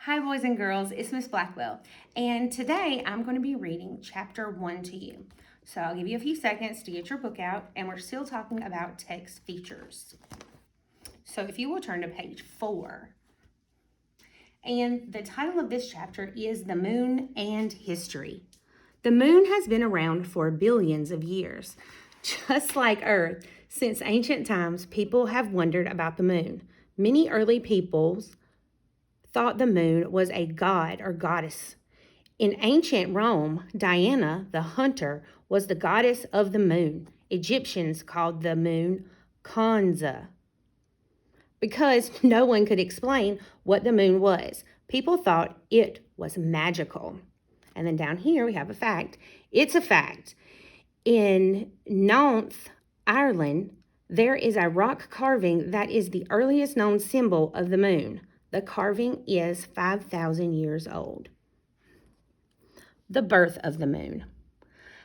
Hi, boys and girls. It's Miss Blackwell, and today I'm going to be reading chapter 1 to you. So I'll give you a few seconds to get your book out, and we're still talking about text features. So if you will turn to page 4. And the title of this chapter is The Moon and History. The moon has been around for billions of years. Just like Earth, since ancient times, people have wondered about the moon. Many early peoples thought the moon was a god or goddess. In ancient Rome, Diana, the hunter, was the goddess of the moon. Egyptians called the moon Khansa. Because no one could explain what the moon was, people thought it was magical. And then down here we have a fact. It's a fact. In Nantes, Ireland, there is a rock carving that is the earliest known symbol of the moon. The carving is 5,000 years old. The birth of the moon.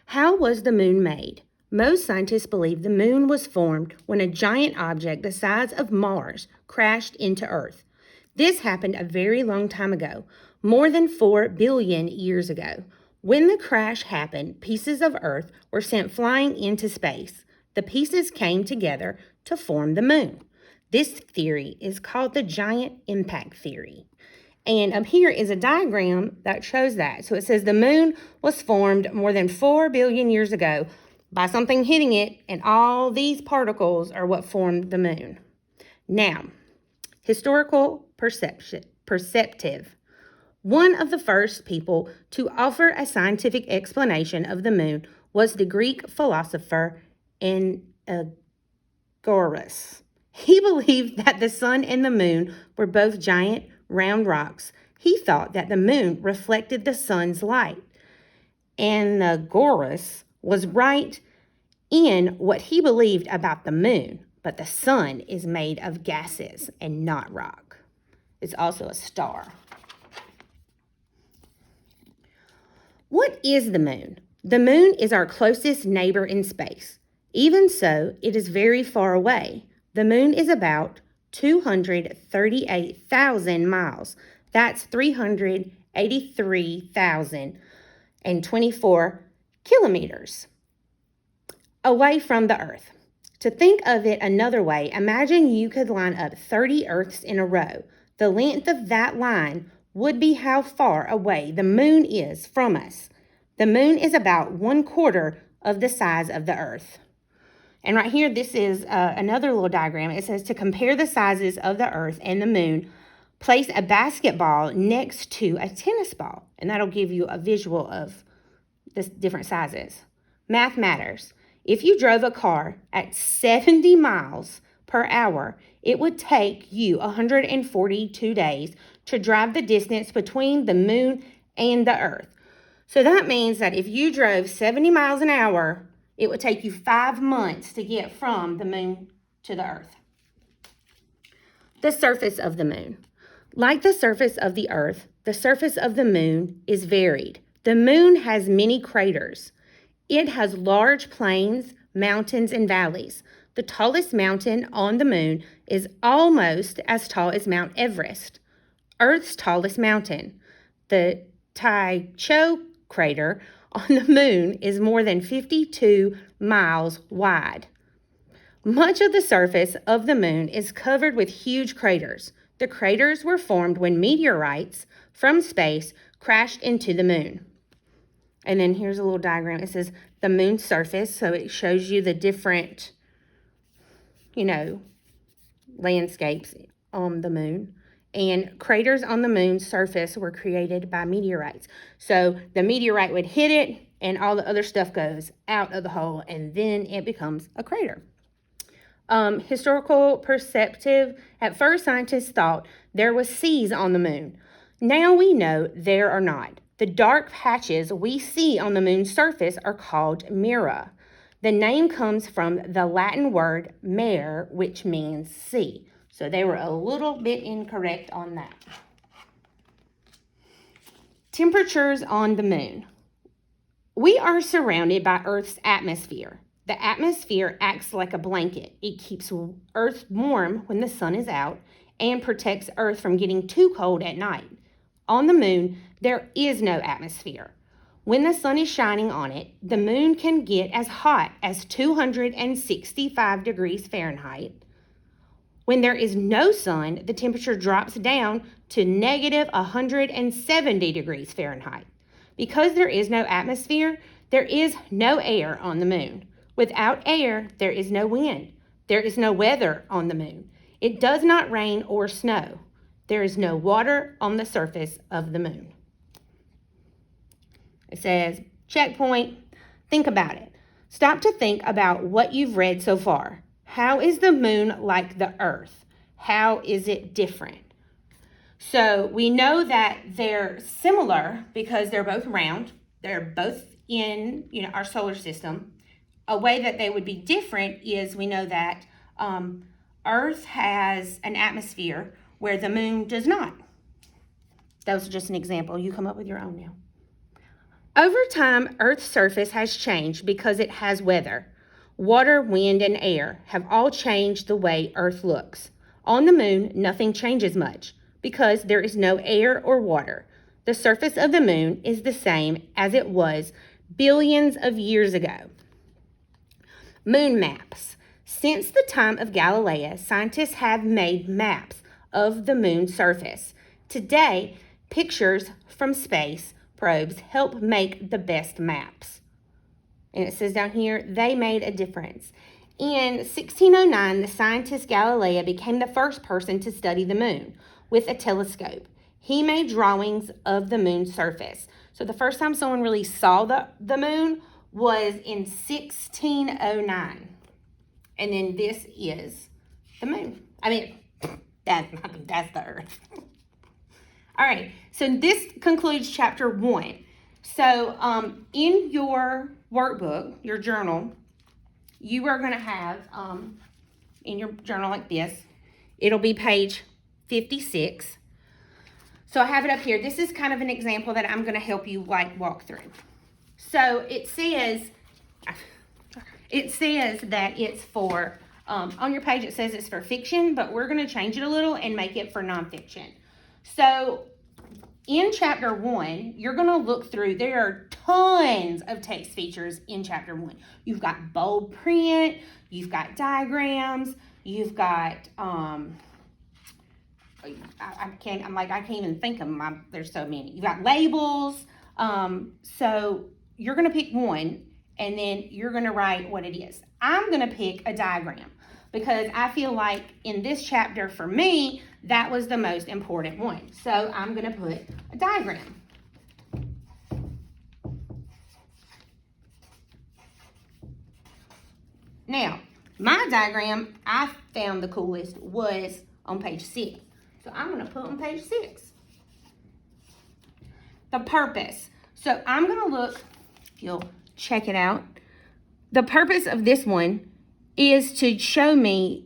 How was the moon made? Most scientists believe the moon was formed when a giant object the size of Mars crashed into Earth. This happened a very long time ago, more than 4 billion years ago. When the crash happened, pieces of Earth were sent flying into space. The pieces came together to form the moon. This theory is called the giant impact theory. And up here is a diagram that shows that. So it says the moon was formed more than 4 billion years ago by something hitting it, and all these particles are what formed the moon. Now, historical perceptive. One of the first people to offer a scientific explanation of the moon was the Greek philosopher Anaxagoras. He believed that the sun and the moon were both giant, round rocks. He thought that the moon reflected the sun's light. Anaxagoras was right in what he believed about the moon, but the sun is made of gases and not rock. It's also a star. What is the moon? The moon is our closest neighbor in space. Even so, it is very far away. The moon is about 238,000 miles. That's 383,024 kilometers away from the Earth. To think of it another way, imagine you could line up 30 Earths in a row. The length of that line would be how far away the moon is from us. The moon is about 1/4 of the size of the Earth. And right here, this is another little diagram. It says to compare the sizes of the Earth and the moon, place a basketball next to a tennis ball, and that'll give you a visual of the different sizes. Math matters. If you drove a car at 70 miles per hour, it would take you 142 days to drive the distance between the moon and the Earth. So that means that if you drove 70 miles an hour, it would take you 5 months to get from the moon to the Earth. The surface of the moon. Like the surface of the Earth, the surface of the moon is varied. The moon has many craters. It has large plains, mountains, and valleys. The tallest mountain on the moon is almost as tall as Mount Everest, Earth's tallest mountain. The Tycho crater on the moon is more than 52 miles wide. Much of the surface of the moon is covered with huge craters. The craters were formed when meteorites from space crashed into the moon. And then here's a little diagram. It says the moon's surface, so it shows you the different, landscapes on the moon. And craters on the moon's surface were created by meteorites. So the meteorite would hit it, and all the other stuff goes out of the hole, and then it becomes a crater. Historical perceptive. At first, scientists thought there was seas on the moon. Now we know there are not. The dark patches we see on the moon's surface are called mira. The name comes from the Latin word mare, which means sea. So they were a little bit incorrect on that. Temperatures on the moon. We are surrounded by Earth's atmosphere. The atmosphere acts like a blanket. It keeps Earth warm when the sun is out and protects Earth from getting too cold at night. On the moon, there is no atmosphere. When the sun is shining on it, the moon can get as hot as 265 degrees Fahrenheit. When there is no sun, the temperature drops down to negative 170 degrees Fahrenheit. Because there is no atmosphere, there is no air on the moon. Without air, there is no wind. There is no weather on the moon. It does not rain or snow. There is no water on the surface of the moon. It says, checkpoint, think about it. Stop to think about what you've read so far. How is the moon like the earth? How is it different? So we know that they're similar because they're both round. They're both in our solar system. A way that they would be different is we know that Earth has an atmosphere where the moon does not. That was just an example. You come up with your own now. Over time, Earth's surface has changed because it has weather. Water, wind, and air have all changed the way Earth looks. On the moon, nothing changes much because there is no air or water. The surface of the moon is the same as it was billions of years ago. Moon maps. Since the time of Galileo, scientists have made maps of the moon's surface. Today, pictures from space probes help make the best maps. And it says down here, they made a difference. In 1609, the scientist Galileo became the first person to study the moon with a telescope. He made drawings of the moon's surface. So the first time someone really saw the moon was in 1609. And then this is the moon. That's the earth. All right, so this concludes chapter 1. So in your workbook, your journal, you are going to have, in your journal like this, it'll be page 56. So I have it up here. This is kind of an example that I'm going to help you walk through. So it says that it's for, on your page it says it's for fiction, but we're going to change it a little and make it for nonfiction. So in chapter 1, you're going to look through, there are tons of text features in chapter 1. You've got bold print, you've got diagrams, you've got, I can't even think of them. There's so many. You've got labels. So you're going to pick one and then you're going to write what it is. I'm going to pick a diagram because I feel like in this chapter for me, that was the most important one. So I'm going to put a diagram. Now, my diagram I found the coolest was on page 6. So I'm going to put on page 6. The purpose. So I'm going to look, if you'll check it out. The purpose of this one is to show me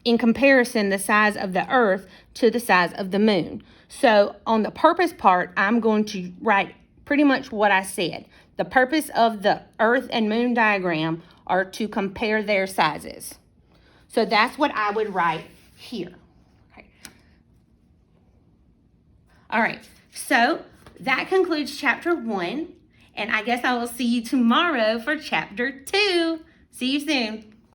in comparison the size of the earth to the size of the moon. So on the purpose part, I'm going to write pretty much what I said. The purpose of the earth and moon diagram are to compare their sizes. So that's what I would write here. Okay. All right, so that concludes chapter 1, and I guess I will see you tomorrow for chapter 2. See you soon.